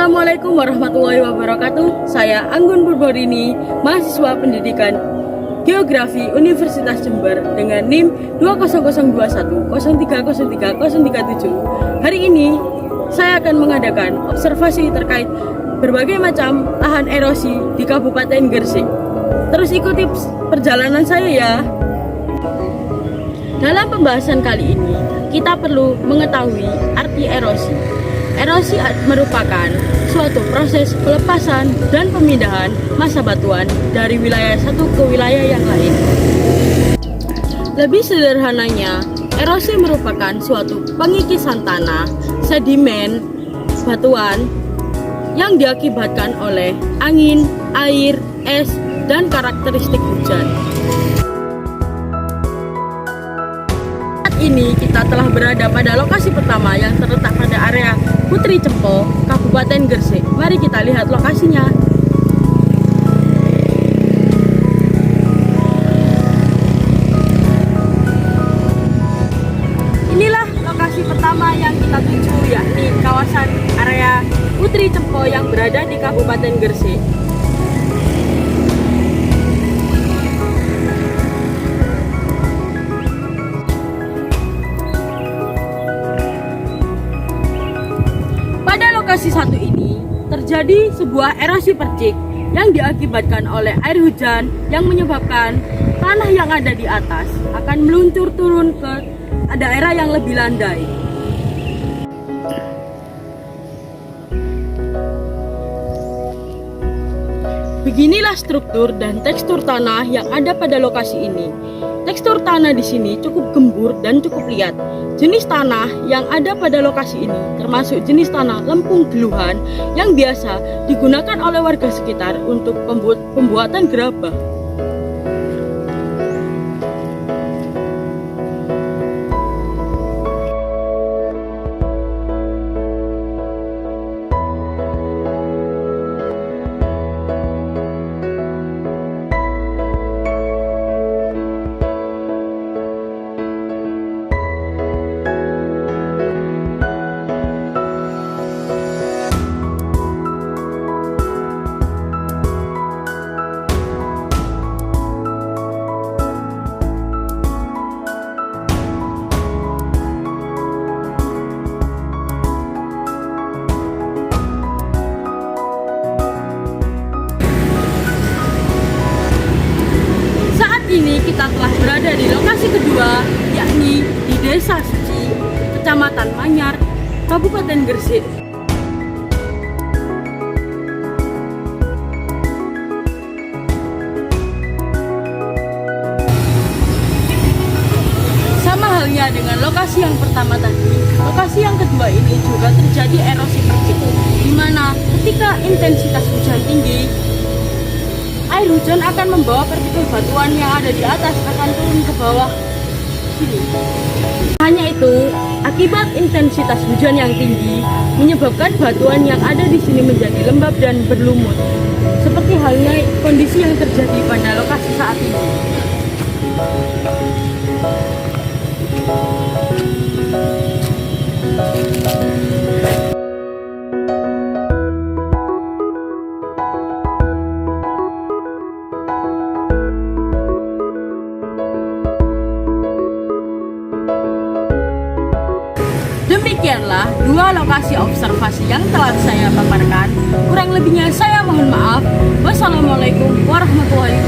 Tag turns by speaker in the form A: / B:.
A: Assalamualaikum warahmatullahi wabarakatuh. Saya Anggun Purborini, mahasiswa pendidikan Geografi Universitas Jember dengan NIM 20021030337. Hari ini saya akan mengadakan observasi terkait berbagai macam lahan erosi di Kabupaten Gresik. Terus ikuti perjalanan saya ya. Dalam pembahasan kali ini, kita perlu mengetahui arti erosi. Erosi merupakan suatu proses pelepasan dan pemindahan massa batuan dari wilayah satu ke wilayah yang lain. Lebih sederhananya, erosi merupakan suatu pengikisan tanah, sedimen, batuan yang diakibatkan oleh angin, air, es, dan karakteristik hujan. Saat ini kita telah berada pada lokasi pertama yang terletak pada area Putri Cempo, Kabupaten Gresik. Mari kita lihat lokasinya. Inilah lokasi pertama yang kita tuju, yakni kawasan area Putri Cempo yang berada di Kabupaten Gresik. Lokasi satu ini terjadi sebuah erosi percik yang diakibatkan oleh air hujan yang menyebabkan tanah yang ada di atas akan meluncur turun ke daerah yang lebih landai. Beginilah struktur dan tekstur tanah yang ada pada lokasi ini. Tekstur tanah di sini cukup gembur dan cukup liat. Jenis tanah yang ada pada lokasi ini termasuk jenis tanah lempung geluhan yang biasa digunakan oleh warga sekitar untuk pembuatan gerabah. Ini kita telah berada di lokasi kedua, yakni di Desa Suci, Kecamatan Manyar, Kabupaten Gresik. Sama halnya dengan lokasi yang pertama tadi, lokasi yang kedua ini juga terjadi erosi percik, di mana ketika intensitas hujan tinggi, air hujan akan membawa partikel batuan yang ada di atas akan turun ke bawah sini. Hanya itu, akibat intensitas hujan yang tinggi menyebabkan batuan yang ada di sini menjadi lembab dan berlumut. Seperti halnya kondisi yang terjadi pada lokasi saat ini. Demikianlah dua lokasi observasi yang telah saya paparkan. Kurang lebihnya saya mohon maaf. Wassalamualaikum warahmatullahi wabarakatuh.